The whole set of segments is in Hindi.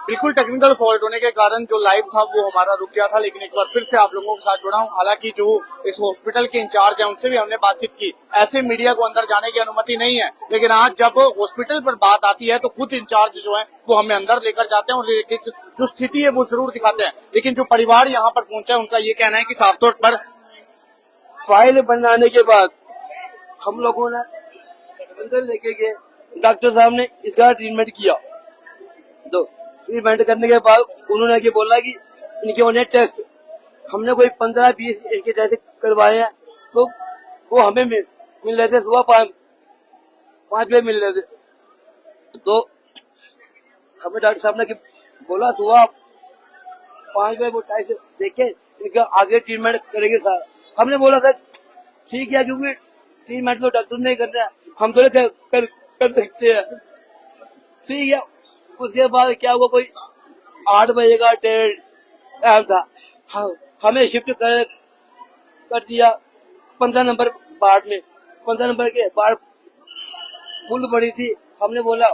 बिल्कुल टेक्निकल फॉल्ट होने के कारण जो लाइव था वो हमारा रुक गया था, लेकिन एक बार फिर से आप लोगों के साथ जुड़ा हूं। हालांकि जो इस हॉस्पिटल के इंचार्ज हैं उनसे भी हमने बातचीत की। ऐसे मीडिया को अंदर जाने की अनुमति नहीं है, लेकिन आज जब हॉस्पिटल पर बात आती है तो खुद इंचार्ज जो है वो हमें अंदर लेकर जाते हैं और एक जो स्थिति है वो जरूर दिखाते हैं। लेकिन जो परिवार यहाँ पर पहुंचा है उनका ये कहना है कि साफ तौर पर फाइल बनाने के बाद हम लोगों ने अंदर लेके गए, डॉक्टर साहब ने इसका ट्रीटमेंट किया। तो ट्रीटमेंट करने के बाद उन्होंने ये बोला कि इनके होने टेस्ट, हमने कोई 15-20 इनके टेस्ट करवाए हैं, तो वो हमें मिल रहे थे सुबह 5 बजे मिल रहे थे। तो हमें डॉक्टर साहब ने बोला सुबह 5 बजे वो टेस्ट देख के इनका आगे ट्रीटमेंट करेंगे सर। हमने बोला सर ठीक है, क्योंकि ट्रीटमेंट तो डॉक्टर नहीं कर रहा है, हम थोड़े कर सकते हैं। ठीक है, उसके बाद क्या हुआ, कोई 8 बजे का टाइम था, हमें शिफ्ट कर दिया 15 नंबर वार्ड में। 15 नंबर के वार्ड फुल पड़ी थी। हमने बोला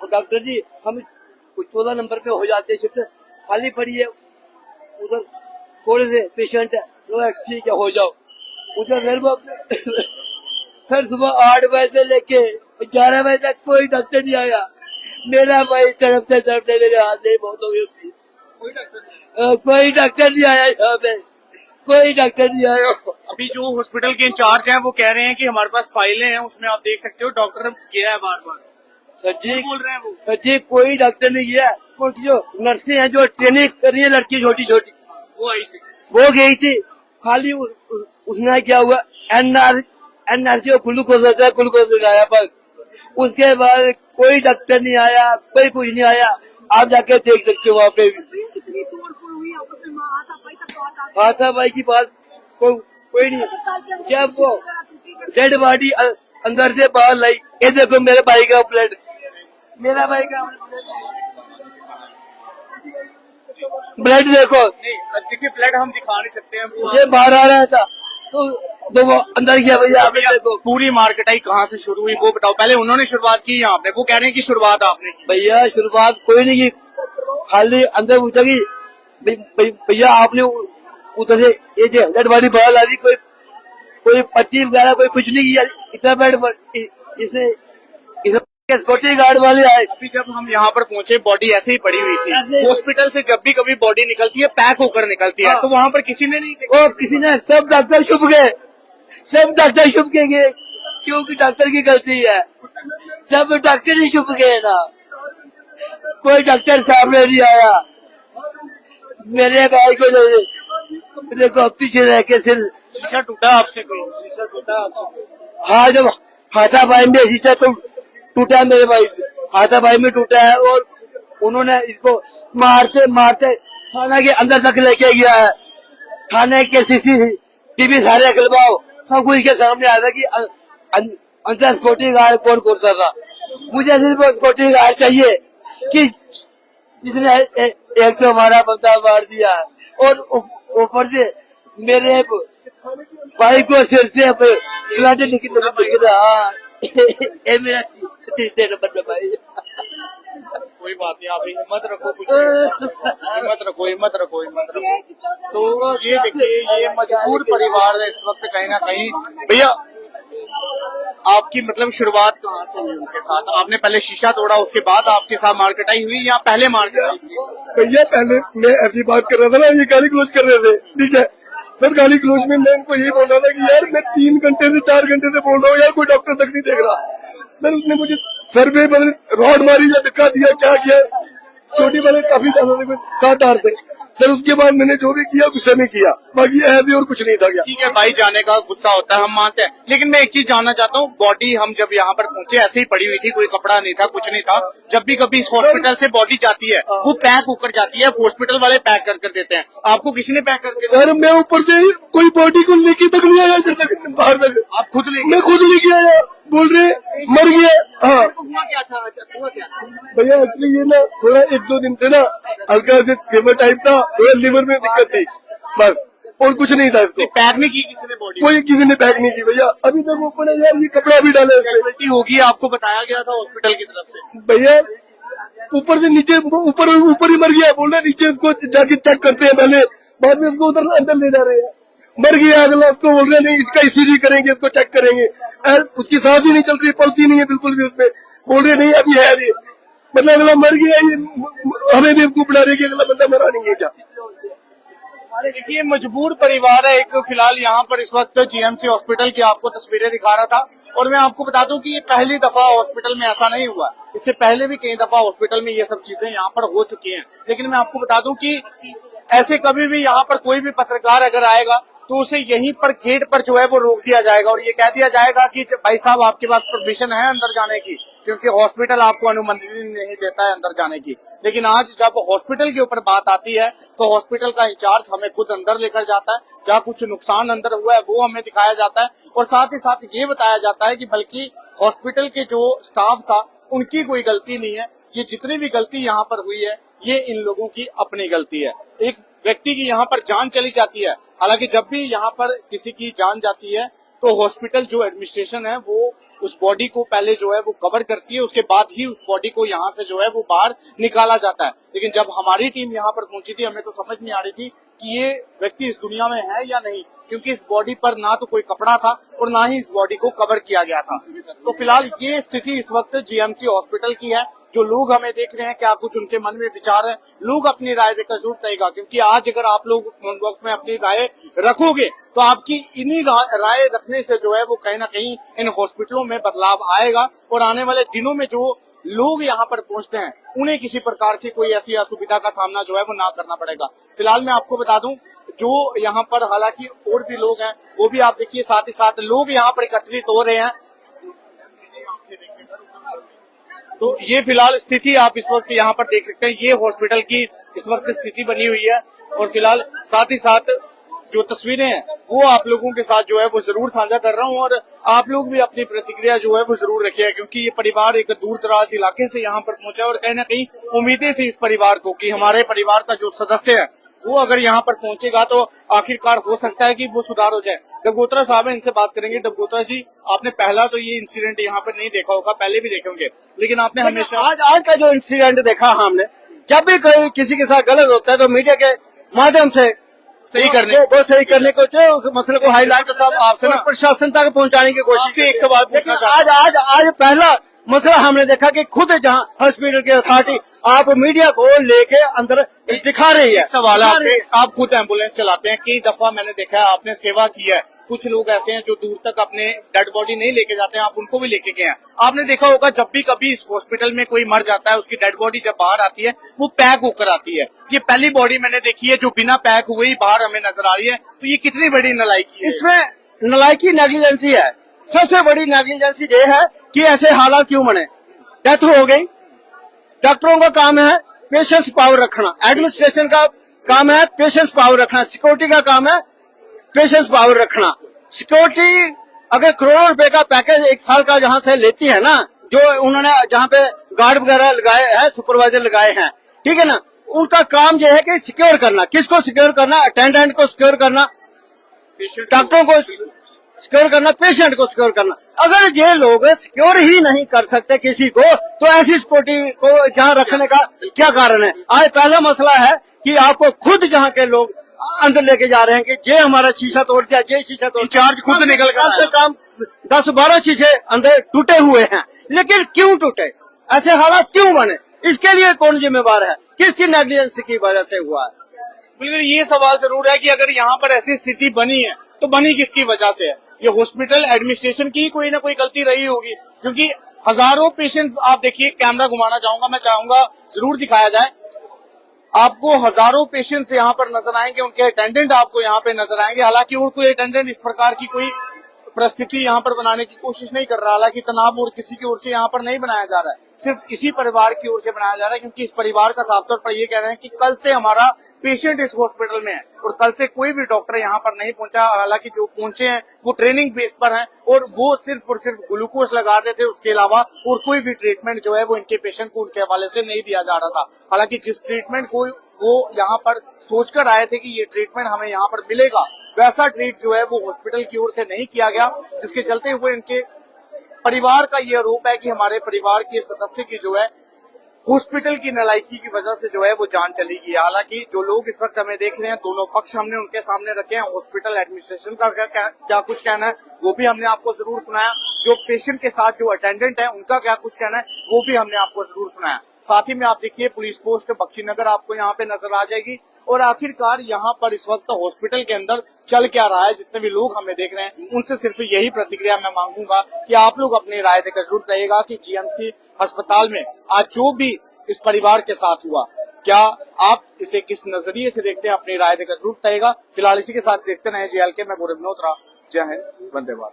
डॉक्टर जी हम 14 नंबर पे हो जाते, शिफ्ट खाली पड़ी है, उधर थोड़े से पेशेंट है। ठीक है हो जाओ। उधर फिर सुबह 8 बजे से लेके 11 बजे तक कोई डॉक्टर नहीं आया। मेरा भाई तड़पते मेरे हाथ में बहुत हो गई। कोई डॉक्टर नहीं आया यहाँ पे, कोई डॉक्टर नहीं आया। अभी जो हॉस्पिटल के इंचार्ज हैं वो कह रहे हैं कि हमारे पास फाइलें हैं, उसमें आप देख सकते हो डॉक्टर गया है बार बार। सर जी बोल रहे हैं वो, सर जी कोई डॉक्टर नहीं गया। जो नर्सें हैं जो ट्रेनिंग कर रही है लड़की छोटी छोटी, वो आई थी, वो गई थी। खाली उसने क्या हुआ, एनआरसी ग्लूकोज होता है, ग्लूकोज लगाया, बस। उसके बाद कोई डॉक्टर नहीं आया, कोई कुछ नहीं आया। आप जाके देख सकते हो वहाँ पे भी इतनी तोड़फोड़ हुई आपस में, हाथापाई तक बात आ गई। हाथापाई की बात कोई नहीं। क्या वो डेड बॉडी अंदर से बाहर लाई, ये देखो मेरे भाई का ब्लड, मेरा भाई का ब्लड देखो। नहीं देखिए ब्लड हम दिखा नहीं सकते हैं, वो ये बाहर आ रहा था तो वो अंदर गया। भैया आप देखो पूरी मार्केटाई कहाँ से शुरू हुई वो बताओ। पहले उन्होंने शुरुआत की यहाँ पे, वो कह रहे हैं कि शुरुआत आपने की। भैया शुरुआत कोई नहीं की, खाली अंदर पूछा कि भैया आपने उधर से ये जो डेड बॉडी बाहर ला दी, कोई पट्टी वगैरह कोई कुछ नहीं किया। इतना बेड इसे सिक्योरिटी गार्ड वाले आए। अभी जब हम यहाँ पर पहुंचे बॉडी ऐसे ही पड़ी हुई थी। हॉस्पिटल से जब भी कभी बॉडी निकलती है पैक होकर निकलती है, तो वहाँ पर किसी ने नहीं देखा। किसी ने, सब डॉक्टर छुप गए, सब डॉक्टर छुप के गए, क्योंकि डॉक्टर की गलती है। सब डॉक्टर ही छुप गए ना, कोई डॉक्टर सामने नहीं आया। मेरे भाई को देखो पीछे रह के सिर शीशा टूटा आपसे, कोई शीशा टूटा आपसे? हाँ, जब हाथापाई में शीशा टूटा मेरे भाई, हाथापाई में टूटा है। और उन्होंने इसको मारते मारते थाना के अंदर तक लेके गया है। थाने के सीसीटीवी सारे खुलवाओ, सब कुछ के सामने आया था कि अंदर सिक्योरिटी गार्ड कौन करता था। मुझे सिर्फ सिक्योरिटी गार्ड चाहिए कि जिसने एक तो हमारा बंदा मार दिया, और ऊपर से मेरे भाई को सिर से ब्लड निकल रहा। ये मेरा तीसरे नंबर में भाई। कोई बात नहीं, आप हिम्मत रखो, कुछ हिम्मत रखो, हिम्मत रखो, हिम्मत रखो। तो ये देखिए, ये मजबूर परिवार है इस वक्त कहीं ना कहीं। भैया आपकी मतलब शुरुआत कहाँ से हुई उनके साथ? आपने पहले शीशा तोड़ा, उसके बाद आपके साथ मार्केटाई हुई या पहले मार्केटाई हुई? भैया पहले मैं ऐसी बात कर रहा था ना, ये गाली क्लोज कर रहे थे, ठीक है। फिर गाली क्लोज में मैं उनको यही बोल रहा था कि यार मैं 3 घंटे से 4 घंटे से बोल रहा हूँ यार, कोई डॉक्टर तक नहीं देख रहा। फिर उसने मुझे सर पे रॉड मारी या धक्का दिया, क्या किया। सिक्योरिटी वाले काफी ज्यादा साथ आ रहे थे। फिर उसके बाद मैंने जो भी किया गुस्से में किया, बाकी ऐसे और कुछ नहीं था। क्या ठीक है भाई, जाने का गुस्सा होता है, हम मानते हैं, लेकिन मैं एक चीज जानना चाहता हूँ। बॉडी हम जब यहाँ पर पहुंचे ऐसे ही पड़ी हुई थी, कोई कपड़ा नहीं था, कुछ नहीं था। जब भी कभी इस हॉस्पिटल से बॉडी जाती है वो पैक होकर जाती है, हॉस्पिटल वाले पैक कर देते हैं। आपको किसी ने पैक करके? सर मैं ऊपर से कोई बॉडी को लेके तक नहीं आया, इधर तक बाहर तक आप खुद ले? मैं खुद लेके आया, बोल रहे मर गया। हाँ हुआ क्या था? हुआ क्या? भैया एक्चुअली ये ना थोड़ा 1-2 दिन से ना हल्का से फीवर टाइप था, थोड़ा लिवर में दिक्कत थी, बस और कुछ नहीं था। इसको पैक नहीं की किसी ने बॉडी? कोई किसी ने पैक नहीं की भैया, अभी तक ओपन है यार। ये कपड़ा भी डाला है कैजुअलिटी होगी, आपको बताया गया था हॉस्पिटल की तरफ से? भैया। ऊपर से नीचे, ऊपर ही मर गया, बोल रहे नीचे उसको जाके चेक करते हैं पहले, बाद में उसको उधर अंदर ले जा रहे हैं। मर गया अगला, उसको बोल रहे नहीं इसका ईसीजी करेंगे, इसको चेक करेंगे, उसकी सांस ही नहीं चल रही, पल्स ही नहीं है बिल्कुल भी उसमें, बोल रहे नहीं अभी है ये, मतलब अगला मर गया, ये हमें बेवकूफ बना रहे कि अगला बंदा मरा नहीं है क्या। देखिए मजबूर परिवार है एक। फिलहाल यहाँ पर इस वक्त जीएमसी हॉस्पिटल की आपको तस्वीरें दिखा रहा था, और मैं आपको बता दूं कि ये पहली दफा हॉस्पिटल में ऐसा नहीं हुआ, इससे पहले भी कई दफा हॉस्पिटल में ये सब चीजें यहाँ पर हो चुकी हैं। लेकिन मैं आपको बता दूं कि ऐसे कभी भी यहाँ पर कोई भी पत्रकार अगर आएगा तो उसे यहीं पर गेट पर जो है वो रोक दिया जाएगा, और ये कह दिया जाएगा कि भाई साहब आपके पास परमिशन है अंदर जाने की, क्योंकि हॉस्पिटल आपको अनुमति नहीं देता है अंदर जाने की। लेकिन आज जब हॉस्पिटल के ऊपर बात आती है तो हॉस्पिटल का इंचार्ज हमें खुद अंदर लेकर जाता है, क्या कुछ नुकसान अंदर हुआ है वो हमें दिखाया जाता है, और साथ ही साथ ये बताया जाता है कि बल्कि हॉस्पिटल के जो स्टाफ था उनकी कोई गलती नहीं है, ये जितनी भी गलती यहाँ पर हुई है ये इन लोगों की अपनी गलती है। एक व्यक्ति की यहाँ पर जान चली जाती है, हालांकि जब भी यहाँ पर किसी की जान जाती है तो हॉस्पिटल जो एडमिनिस्ट्रेशन है वो उस बॉडी को पहले जो है वो कवर करती है, उसके बाद ही उस बॉडी को यहाँ से जो है वो बाहर निकाला जाता है। लेकिन जब हमारी टीम यहाँ पर पहुंची थी हमें तो समझ नहीं आ रही थी कि ये व्यक्ति इस दुनिया में है या नहीं, क्योंकि इस बॉडी पर ना तो कोई कपड़ा था और ना ही इस बॉडी को कवर किया गया था। तो फिलहाल ये स्थिति इस वक्त जीएमसी हॉस्पिटल की है। जो लोग हमें देख रहे हैं क्या कुछ उनके मन में विचार है, लोग अपनी राय देकर जरूर देगा, क्योंकि आज अगर आप लोग कमेंट बॉक्स में अपनी राय रखोगे तो आपकी इन्हीं राय रखने से जो है वो कहीं ना कहीं इन हॉस्पिटलों में बदलाव आएगा, और आने वाले दिनों में जो लोग यहाँ पर पहुंचते हैं उन्हें किसी प्रकार की कोई ऐसी असुविधा का सामना जो है वो ना करना पड़ेगा। फिलहाल मैं आपको बता दूं जो यहाँ पर हालांकि और भी लोग हैं वो भी आप देखिए, साथ ही साथ लोग यहाँ पर एकत्रित हो रहे हैं। तो ये फिलहाल स्थिति आप इस वक्त यहाँ पर देख सकते हैं, ये हॉस्पिटल की इस वक्त स्थिति बनी हुई है, और फिलहाल साथ ही साथ जो तस्वीरें हैं वो आप लोगों के साथ जो है वो जरूर साझा कर रहा हूँ, और आप लोग भी अपनी प्रतिक्रिया जो है वो जरूर रखिए, क्योंकि ये परिवार एक दूर दराज इलाके से यहाँ पर पहुंचा है, और कहीं ना कहीं उम्मीदें थी इस परिवार को कि हमारे परिवार का जो सदस्य है वो अगर यहाँ पर पहुंचेगा तो आखिरकार हो सकता है कि वो सुधार हो जाए। डबगोत्रा साहब है, इनसे बात करेंगे। डबगोत्रा जी, आपने पहला तो ये इंसिडेंट यहाँ पर नहीं देखा होगा, पहले भी देखे होंगे, लेकिन आपने हमेशा आज का जो इंसिडेंट देखा हमने, जब भी कोई किसी के साथ गलत होता है तो मीडिया के माध्यम से सही करने वो सही करने को चाहिए, उस मसले को हाईलाइट साहब आपसे ना प्रशासन तक पहुंचाने की कोशिश। आपसे एक सवाल पूछना आज आज आज पहला मसला हमने देखा कि खुद जहां हॉस्पिटल की अथॉरिटी आप मीडिया को लेके अंदर दिखा रही है। सवाल आपसे, आप खुद एम्बुलेंस चलाते हैं, कई दफा मैंने देखा है आपने सेवा की है, कुछ लोग ऐसे हैं जो दूर तक अपने डेड बॉडी नहीं लेके जाते हैं, आप उनको भी लेके गए हैं। आपने देखा होगा जब भी कभी इस हॉस्पिटल में कोई मर जाता है उसकी डेड बॉडी जब बाहर आती है वो पैक होकर आती है। ये पहली बॉडी मैंने देखी है जो बिना पैक हुए ही बाहर हमें नजर आ रही है, तो ये कितनी बड़ी नालायकी है। इसमें नालायकी नेग्लिजेंसी है, सबसे बड़ी नेग्लिजेंसी ये है कि ऐसे हालात क्यों बने। डेथ हो गई, डॉक्टरों का काम है पेशेंस पावर रखना, एडमिनिस्ट्रेशन का काम है पेशेंस पावर रखना, सिक्योरिटी का काम है पेशेंस पावर रखना। सिक्योरिटी अगर करोड़ों रुपए का पैकेज एक साल का जहां से लेती है ना, जो उन्होंने जहां पे गार्ड वगैरह लगाए हैं, सुपरवाइजर लगाए हैं, ठीक है ना, उनका काम यह है कि सिक्योर करना। किसको सिक्योर करना? अटेंडेंट को सिक्योर करना, डॉक्टरों को सिक्योर करना, पेशेंट को सिक्योर करना। अगर ये लोग सिक्योर ही नहीं कर सकते किसी को, तो ऐसी सिक्योरिटी को जहां रखने का क्या कारण है? आज पहला मसला है कि आपको खुद जहां के लोग अंदर लेके जा रहे हैं कि ये हमारा शीशा तोड़ दिया, ये शीशा तोड़, इंचार्ज खुद निकल कर कम से कम 10-12 शीशे अंदर टूटे हुए हैं। लेकिन क्यों टूटे, ऐसे हालात क्यों बने, इसके लिए कौन जिम्मेवार है? किसकी नेग्लिजेंस की वजह से हुआ है? बिल्कुल ये सवाल जरूर है कि अगर यहाँ पर ऐसी स्थिति बनी है तो बनी किसकी वजह से है? ये हॉस्पिटल एडमिनिस्ट्रेशन की कोई ना कोई गलती रही होगी, क्योंकि हजारों पेशेंट्स, आप देखिए कैमरा घुमाना चाहूंगा, मैं चाहूंगा जरूर दिखाया जाए, आपको हजारों पेशेंट्स यहाँ पर नजर आएंगे, उनके अटेंडेंट आपको यहाँ पे नजर आएंगे। हालांकि और कोई अटेंडेंट इस प्रकार की कोई परिस्थिति यहाँ पर बनाने की कोशिश नहीं कर रहा, हालांकि तनाव और किसी की ओर से यहाँ पर नहीं बनाया जा रहा है, सिर्फ इसी परिवार की ओर से बनाया जा रहा है, क्योंकि इस परिवार का साफ तौर पर ये कह रहे हैं कि कल से हमारा पेशेंट इस हॉस्पिटल में है और कल से कोई भी डॉक्टर यहाँ पर नहीं पहुंचा। हालांकि जो पहुंचे हैं वो ट्रेनिंग बेस पर हैं और वो सिर्फ और सिर्फ ग्लूकोज लगा देते, उसके अलावा और कोई भी ट्रीटमेंट जो है वो इनके पेशेंट को उनके हवाले से नहीं दिया जा रहा था। हालांकि जिस ट्रीटमेंट को वो यहाँ पर सोचकर आए थे कि ये ट्रीटमेंट हमें यहाँ पर मिलेगा, वैसा ट्रीट जो है वो हॉस्पिटल की ओर से नहीं किया गया, जिसके चलते हुए इनके परिवार का ये आरोप है कि हमारे परिवार के सदस्य की जो है हॉस्पिटल की नालायकी की वजह से जो है वो जान चली गई। हालांकि जो लोग इस वक्त हमें देख रहे हैं, दोनों पक्ष हमने उनके सामने रखे हैं। हॉस्पिटल एडमिनिस्ट्रेशन का क्या कुछ कहना है वो भी हमने आपको जरूर सुनाया। जो पेशेंट के साथ जो अटेंडेंट है उनका क्या कुछ कहना है वो भी हमने आपको जरूर सुनाया। साथ ही में आप देखिए पुलिस पोस्ट बख्शीनगर आपको यहाँ पे नजर आ जाएगी। और आखिरकार यहाँ पर इस वक्त हॉस्पिटल के अंदर चल क्या रहा है, जितने भी लोग हमें देख रहे हैं उनसे सिर्फ यही प्रतिक्रिया मैं मांगूंगा कि आप लोग अपनी राय देकर जरूर रहिएगा कि जीएमसी अस्पताल में आज जो भी इस परिवार के साथ हुआ, क्या आप इसे किस नजरिए से देखते हैं, अपनी राय देकर जरूर रहिएगा। फिलहाल इसी के साथ देखते रहे JLK में गौरव मल्होत्रा। जय हिंद, वंदे मातरम।